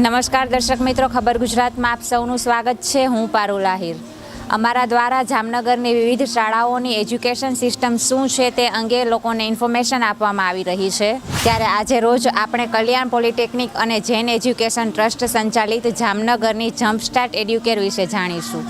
નમસ્કાર દર્શક મિત્રો, ખબર ગુજરાતમાં આપ સૌનું સ્વાગત છે. હું પારુલ આહિર. અમારા દ્વારા જામનગરની વિવિધ શાળાઓની એજ્યુકેશન સિસ્ટમ શું છે તે અંગે લોકોને ઇન્ફોર્મેશન આપવામાં આવી રહી છે. ત્યારે આજે રોજ આપણે કલ્યાણ પોલિટેકનિક અને જૈન એજ્યુકેશન ટ્રસ્ટ સંચાલિત જામનગરની જમ્પસ્ટાર્ટ એડ્યુકેર વિશે જાણીશું.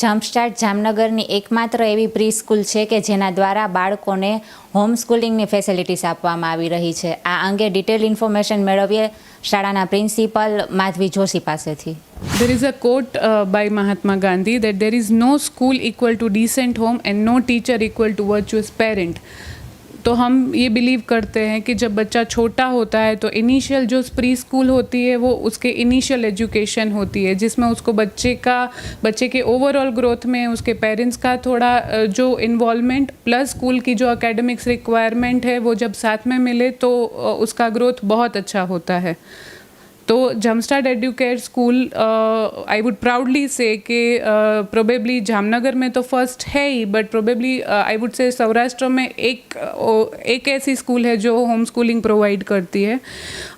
જમ્પસ્ટાર્ટ જામનગરની એકમાત્ર એવી પ્રી સ્કૂલ છે કે જેના દ્વારા બાળકોને હોમ સ્કૂલિંગની ફેસિલિટીઝ આપવામાં આવી રહી છે. આ અંગે ડિટેલ ઇન્ફોર્મેશન મેળવીએ શાળાના પ્રિન્સિપલ માધવી જોશી પાસેથી. There is a quote by Mahatma Gandhi that there is no school equal to decent home and no teacher equal to virtuous parent. तो हम ये बिलीव करते हैं कि जब बच्चा छोटा होता है तो इनिशियल जो प्री स्कूल होती है वो उसके इनिशियल एजुकेशन होती है, जिसमें उसको बच्चे के ओवरऑल ग्रोथ में उसके पेरेंट्स का थोड़ा जो इन्वॉल्वमेंट प्लस स्कूल की जो एकेडमिक्स रिक्वायरमेंट है वो जब साथ में मिले तो उसका ग्रोथ बहुत अच्छा होता है. तो Jumpstart Educare school I would proudly say कि प्रोबेबली जामनगर में तो फर्स्ट है ही, but probably I would say Saurashtra में एक ऐसी स्कूल है जो होम स्कूलिंग प्रोवाइड करती है.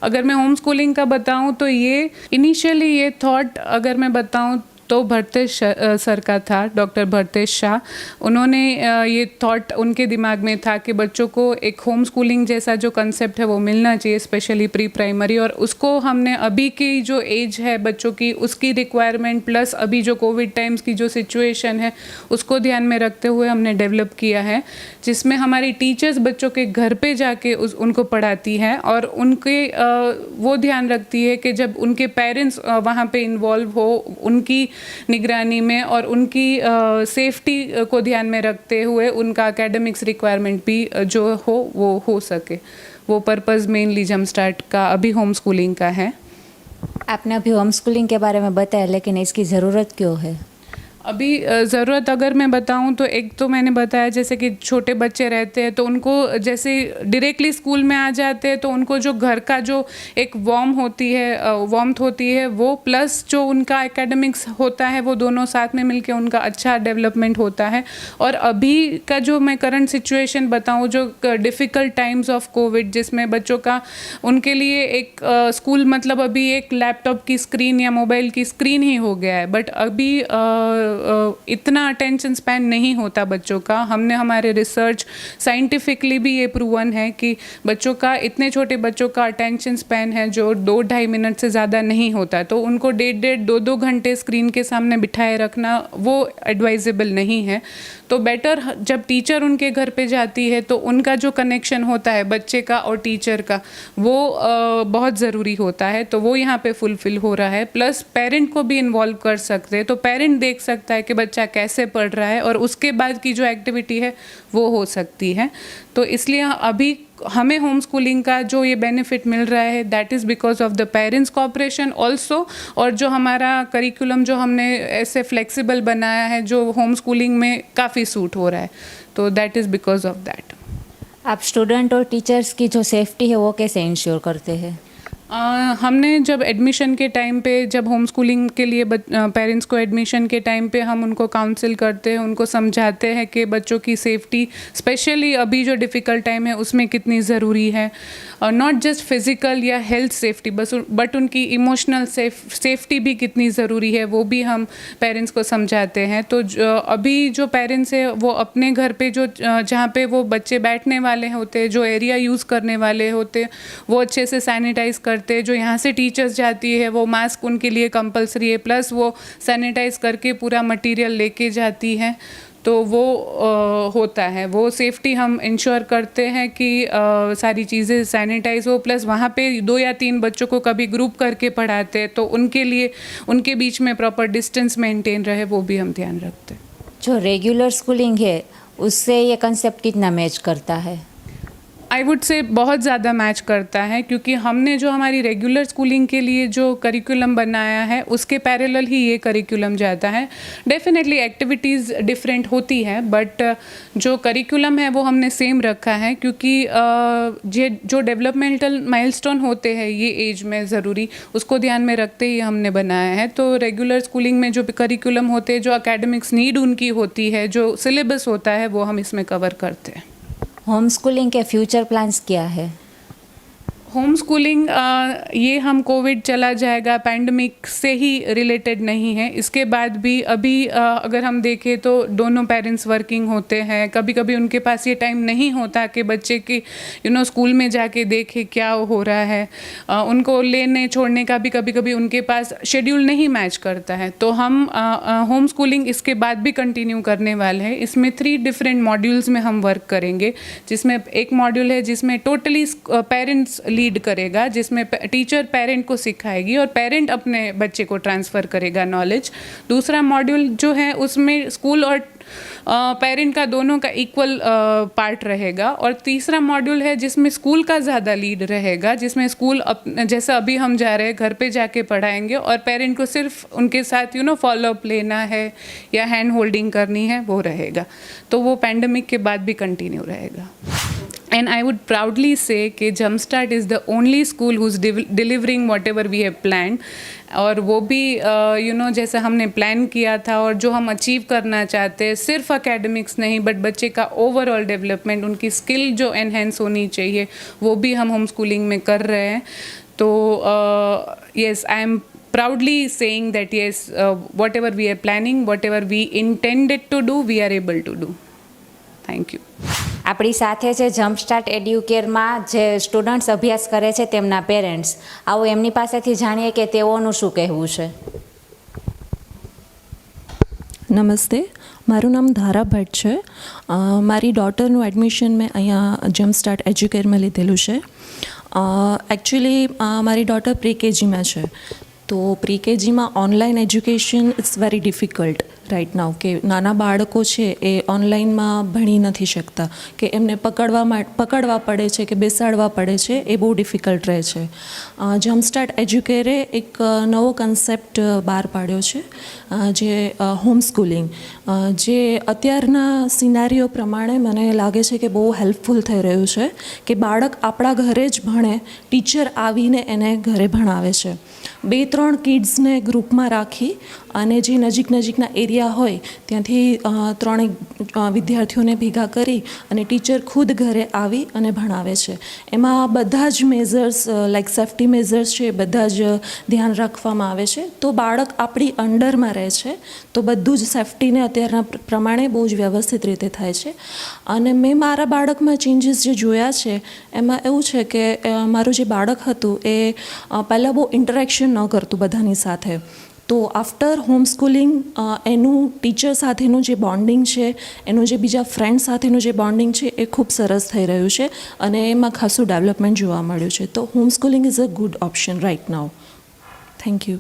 अगर मैं होम स्कूलिंग का बताऊं तो ये इनिशियली ये थॉट अगर मैं बताऊं तो भरतेश सर का था, डॉक्टर भरतेश शाह. उन्होंने ये थॉट उनके दिमाग में था कि बच्चों को एक होम स्कूलिंग जैसा जो कंसेप्ट है वो मिलना चाहिए, स्पेशली प्री प्राइमरी. और उसको हमने अभी की जो एज है बच्चों की उसकी रिक्वायरमेंट प्लस अभी जो कोविड टाइम्स की जो सिचुएशन है उसको ध्यान में रखते हुए हमने डेवलप किया है, जिसमें हमारी टीचर्स बच्चों के घर पे जाके उनको पढ़ाती हैं और उनके वो ध्यान रखती है कि जब उनके पेरेंट्स वहाँ पे इन्वॉल्व हो उनकी निगरानी में और उनकी सेफ्टी को ध्यान में रखते हुए उनका एकेडमिक्स रिक्वायरमेंट भी जो वो हो सके. वो पर्पज़ मेनली जम्पस्टार्ट का अभी होम स्कूलिंग का है. आपने अभी होम स्कूलिंग के बारे में बताया, लेकिन इसकी ज़रूरत क्यों है? अभी ज़रूरत अगर मैं बताऊं तो एक तो मैंने बताया जैसे कि छोटे बच्चे रहते हैं तो उनको जैसे डायरेक्टली स्कूल में आ जाते हैं तो उनको जो घर का जो एक वार्मथ होती है वो प्लस जो उनका एकेडमिक्स होता है वो दोनों साथ में मिलके उनका अच्छा डेवलपमेंट होता है. और अभी का जो मैं करंट सिचुएशन बताऊं जो डिफ़िकल्ट टाइम्स ऑफ कोविड, जिसमें बच्चों का उनके लिए एक स्कूल मतलब अभी एक लैपटॉप की स्क्रीन या मोबाइल की स्क्रीन ही हो गया है. बट अभी इतना अटेंशन स्पैन नहीं होता बच्चों का. हमने हमारे रिसर्च साइंटिफिकली भी ये प्रूवन है कि बच्चों का इतने छोटे बच्चों का अटेंशन स्पैन है जो 2-2.5 मिनट से ज़्यादा नहीं होता. तो उनको 1.5-2 घंटे स्क्रीन के सामने बिठाए रखना वो एडवाइजेबल नहीं है. तो बेटर जब टीचर उनके घर पे जाती है तो उनका जो कनेक्शन होता है बच्चे का और टीचर का वो बहुत ज़रूरी होता है. तो वो यहाँ पे फुलफ़िल हो रहा है. प्लस पेरेंट को भी इन्वॉल्व कर सकते हैं, तो पेरेंट देख सकता है कि बच्चा कैसे पढ़ रहा है और उसके बाद की जो एक्टिविटी है वो हो सकती है. तो इसलिए अभी हमें होम स्कूलिंग का जो ये बेनिफिट मिल रहा है that is because of the parents cooperation also. और जो हमारा करिकुलम जो हमने ऐसे फ्लेक्सिबल बनाया है जो होम स्कूलिंग में काफ़ी सूट हो रहा है, तो that is because of that. आप स्टूडेंट और टीचर्स की जो सेफ्टी है वो कैसे इंश्योर करते हैं? हमने जब एडमिशन के टाइम पे जब होम स्कूलिंग के लिए पेरेंट्स को एडमिशन के टाइम पे हम उनको काउंसिल करते हैं, उनको समझाते हैं कि बच्चों की सेफ्टी स्पेशली अभी जो डिफ़िकल्ट टाइम है उसमें कितनी ज़रूरी है. और नॉट जस्ट फिज़िकल या हेल्थ सेफ्टी बट उनकी इमोशनल सेफ्टी भी कितनी ज़रूरी है वो भी हम पेरेंट्स को समझाते हैं. तो अभी जो पेरेंट्स है वो अपने घर पे जो जहाँ पे वो बच्चे बैठने वाले होते हैं, जो एरिया यूज़ करने वाले होते वो अच्छे से सैनिटाइज़ करते हैं. जो यहाँ से टीचर्स जाती है वो मास्क उनके लिए कंपलसरी है, प्लस वो सैनिटाइज़ करके पूरा मटेरियल लेके जाती है. तो वो होता है, वो सेफ्टी हम इंश्योर करते हैं कि सारी चीज़ें सैनिटाइज हो. प्लस वहाँ पे 2 या 3 बच्चों को कभी ग्रुप करके पढ़ाते हैं तो उनके लिए उनके बीच में प्रॉपर डिस्टेंस मेंटेन रहे वो भी हम ध्यान रखते हैं. जो रेगुलर स्कूलिंग है उससे ये कंसेप्ट कितना मैच करता है? आई वुड से बहुत ज़्यादा मैच करता है, क्योंकि हमने जो हमारी रेगुलर स्कूलिंग के लिए जो करिकुलम बनाया है उसके पैरेलल ही ये करिकुलम जाता है। डेफिनेटली एक्टिविटीज़ डिफरेंट होती है, बट जो करिकुलम है वो हमने सेम रखा है, क्योंकि ये जो डेवलपमेंटल माइलस्टोन होते हैं ये एज में ज़रूरी, उसको ध्यान में रखते ही हमने बनाया है। तो रेगुलर स्कूलिंग में जो करिकुलम होते हैं, जो एकेडमिक्स नीड उनकी होती है, जो सिलेबस होता है, वो हम इसमें कवर करते हैं। होम स्कूलिंग के फ्यूचर प्लान्स क्या है? होम स्कूलिंग ये हम कोविड चला जाएगा पैंडमिक से ही रिलेटेड नहीं है। इसके बाद भी अभी अगर हम देखें तो दोनों पेरेंट्स वर्किंग होते हैं, कभी कभी उनके पास ये टाइम नहीं होता कि बच्चे की स्कूल में जाके देखे क्या हो रहा है, उनको लेने छोड़ने का भी कभी कभी उनके पास शेड्यूल नहीं मैच करता है। तो हम होम स्कूलिंग इसके बाद भी कंटिन्यू करने वाले हैं। इसमें 3 डिफरेंट मॉड्यूल्स में हम वर्क करेंगे, जिसमें एक मॉड्यूल है जिसमें टोटली पेरेंट्स लीड करेगा, जिसमें टीचर पेरेंट को सिखाएगी और पेरेंट अपने बच्चे को ट्रांसफ़र करेगा नॉलेज। दूसरा मॉड्यूल जो है उसमें स्कूल और पेरेंट का दोनों का इक्वल पार्ट रहेगा। और तीसरा मॉड्यूल है जिसमें स्कूल का ज़्यादा लीड रहेगा, जिसमें स्कूल जैसा अभी हम जा रहे हैं घर पे जाके पढ़ाएंगे और पेरेंट को सिर्फ उनके साथ फॉलोअप लेना है या हैंड होल्डिंग करनी है, वो रहेगा। तो वो पैंडमिक के बाद भी कंटिन्यू रहेगा। And I would proudly say कि Jumpstart is the only school who's delivering whatever we have planned। और वो भी जैसे हमने प्लान किया था और जो हम अचीव करना चाहते हैं, सिर्फ एकेडमिक्स नहीं बट बच्चे का ओवरऑल डेवलपमेंट, उनकी स्किल जो एनहेंस होनी चाहिए, वो भी हम होम स्कूलिंग में कर रहे हैं। तो yes, I am proudly saying that yes, whatever we are planning, whatever we intended to do, we are able to do. Thank you. આપણી સાથે છે જમ્પસ્ટાર્ટ એડ્યુકેરમાં જે સ્ટુડન્ટ્સ અભ્યાસ કરે છે તેમના પેરેન્ટ્સ. આવો એમની પાસેથી જાણીએ કે તેઓનું શું કહેવું છે. નમસ્તે, મારું નામ ધારા ભટ્ટ છે. મારી ડોટરનું એડમિશન મેં અહીંયા જમ્પસ્ટાર્ટ એજ્યુકેરમાં લીધેલું છે. એકચ્યુઅલી મારી ડોટર પ્રી-કેજીમાં છે, તો પ્રી-કેજીમાં online education it's very difficult right now, કે નાના બાળકો છે એ ઓનલાઈનમાં ભણી નથી શકતા, કે એમને પકડવા પડે છે કે બેસાડવા પડે છે, એ બહુ ડિફિકલ્ટ રહે છે. જમ્પસ્ટાર્ટ એજ્યુકેરે એક નવો કન્સેપ્ટ બહાર પાડ્યો છે, જે હોમ સ્કૂલિંગ, જે અત્યારના સિનારીઓ પ્રમાણે મને લાગે છે કે બહુ હેલ્પફુલ થઈ રહ્યું છે, કે બાળક આપણા ઘરે જ ભણે, ટીચર આવીને એને ઘરે ભણાવે છે. 2-3 કિડ્સને ગ્રુપમાં રાખી અને જે નજીકના એરિયા હોય ત્યાંથી 3 વિદ્યાર્થીઓને ભેગા કરી અને ટીચર ખુદ ઘરે આવી અને ભણાવે છે. એમાં બધા જ મેઝર્સ લાઈક સેફ્ટી મેઝર્સ છે, બધા જ ધ્યાન રાખવામાં આવે છે. તો બાળક આપણી અંડરમાં રહે છે, તો બધું જ સેફ્ટીને અત્યારના પ્રમાણે બહુ જ વ્યવસ્થિત રીતે થાય છે. અને મેં મારા બાળકમાં ચેન્જીસ જે જોયા છે એમાં એવું છે કે મારું જે બાળક હતું એ પહેલાં બહુ ઇન્ટરેક્શન ન કરતું બધાની સાથે. તો આફ્ટર હોમ સ્કૂલિંગ એનું ટીચર સાથેનું જે બોન્ડિંગ છે, એનું જે બીજા ફ્રેન્ડ સાથેનું જે બોન્ડિંગ છે, એ ખૂબ સરસ થઈ રહ્યું છે અને એમાં ખાસું ડેવલપમેન્ટ જોવા મળ્યું છે. તો home schooling is a good option right now. Thank you.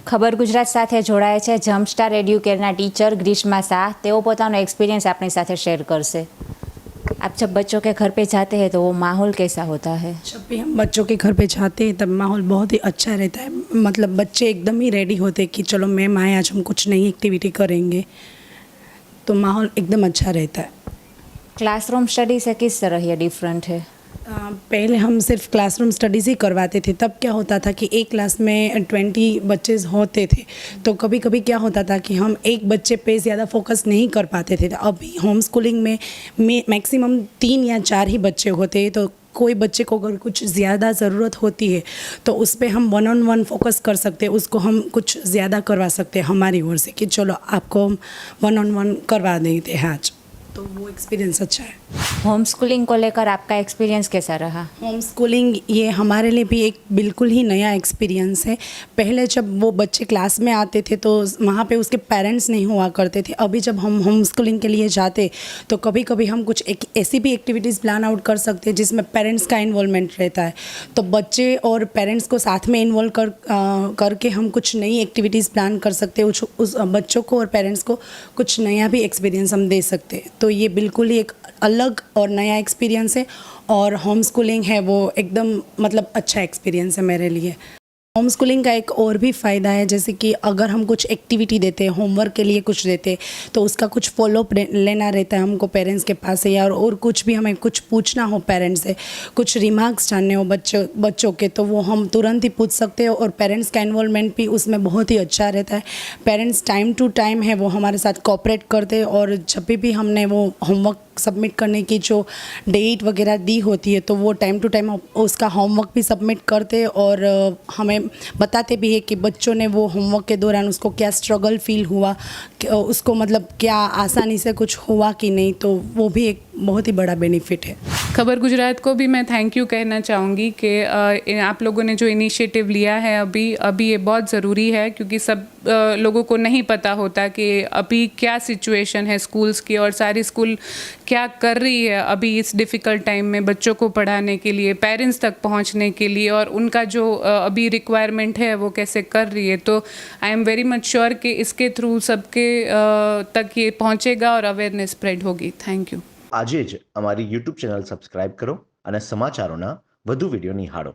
ખબર ગુજરાત સાથે જોડાય છે જમ્પસ્ટાર એડ્યુકેરના ટીચર ગ્રીષ્મા શાહ. તેઓ પોતાનો એક્સપિરિયન્સ આપણી સાથે શેર કરશે. आप जब बच्चों के घर पे जाते हैं तो वो माहौल कैसा होता है? जब भी हम बच्चों के घर पे जाते हैं तब माहौल बहुत ही अच्छा रहता है. मतलब बच्चे एकदम ही रेडी होते हैं कि चलो मैम आए, आज हम कुछ नई एक्टिविटी करेंगे, तो माहौल एकदम अच्छा रहता है. क्लासरूम स्टडी से किस तरह ये डिफरेंट है? पहले हम सिर्फ क्लासरूम स्टडीज़ ही करवाते थे. तब क्या होता था कि एक क्लास में 20 बच्चे होते थे, तो कभी कभी क्या होता था कि हम एक बच्चे पे ज़्यादा फोकस नहीं कर पाते थे. अभी होम स्कूलिंग में मैक्सिमम 3 या 4 ही बच्चे होते हैं. तो कोई बच्चे को अगर कुछ ज़्यादा ज़रूरत होती है तो उस पर हम 1-on-1 फोकस कर सकते हैं, उसको हम कुछ ज़्यादा करवा सकते हैं हमारी ओर से, कि चलो आपको 1-on-1 करवा देते हैं आज. तो वो एक्सपीरियंस अच्छा है. होम स्कूलिंग को लेकर आपका एक्सपीरियंस कैसा रहा? होम स्कूलिंग ये हमारे लिए भी एक बिल्कुल ही नया एक्सपीरियंस है. पहले जब वो बच्चे क्लास में आते थे तो वहाँ पे उसके पेरेंट्स नहीं हुआ करते थे. अभी जब हम होम स्कूलिंग के लिए जाते तो कभी कभी हम कुछ ऐसी भी एक्टिविटीज़ प्लान आउट कर सकते हैं जिसमें पेरेंट्स का इन्वॉल्वमेंट रहता है. तो बच्चे और पेरेंट्स को साथ में इन्वॉल्व करके हम कुछ नई एक्टिविटीज़ प्लान कर सकते हैं. उस बच्चों को और पेरेंट्स को कुछ नया भी एक्सपीरियंस हम दे सकते हैं. तो ये बिल्कुल ही एक अलग और नया एक्सपीरियंस है और होम स्कूलिंग है वो एकदम मतलब अच्छा एक्सपीरियंस है मेरे लिए। होम स्कूलिंग का एक और भी फ़ायदा है, जैसे कि अगर हम कुछ एक्टिविटी देते हैं, होमवर्क के लिए कुछ देते हैं, तो उसका कुछ फॉलोअप लेना रहता है हमको पेरेंट्स के पास से, या और कुछ भी हमें कुछ पूछना हो पेरेंट्स से, कुछ रिमार्क्स जानने हो बच्चों के, तो वो हम तुरंत ही पूछ सकते हैं और पेरेंट्स का इन्वॉल्वमेंट भी उसमें बहुत ही अच्छा रहता है। पेरेंट्स टाइम टू टाइम है वो हमारे साथ कोऑपरेट करते हैं और जब भी हमने वो होमवर्क सबमिट करने की जो डेट वगैरह दी होती है तो वो टाइम टू टाइम उसका होमवर्क भी सबमिट करते और हमें बताते भी है कि बच्चों ने वो होमवर्क के दौरान उसको क्या स्ट्रगल फील हुआ, उसको मतलब क्या आसानी से कुछ हुआ कि नहीं, तो वो भी एक बहुत ही बड़ा बेनिफिट है। खबर गुजरात को भी मैं थैंक यू कहना चाहूँगी कि आप लोगों ने जो इनिशिएटिव लिया है अभी ये बहुत ज़रूरी है, क्योंकि सब लोगों को नहीं पता होता कि अभी क्या सिचुएशन है स्कूल्स की और सारी स्कूल क्या कर रही है अभी इस डिफ़िकल्ट टाइम में बच्चों को पढ़ाने के लिए, पेरेंट्स तक पहुंचने के लिए, और उनका जो अभी रिक्वायरमेंट है वो कैसे कर रही है। तो I am very much sure कि इसके थ्रू सबके तक ये पहुंचेगा और अवेयरनेस स्प्रेड होगी। Thank you. આજે જ અમારી YouTube ચેનલ સબસ્ક્રાઇબ કરો અને સમાચારોના વધુ વિડીયો નિહાળો।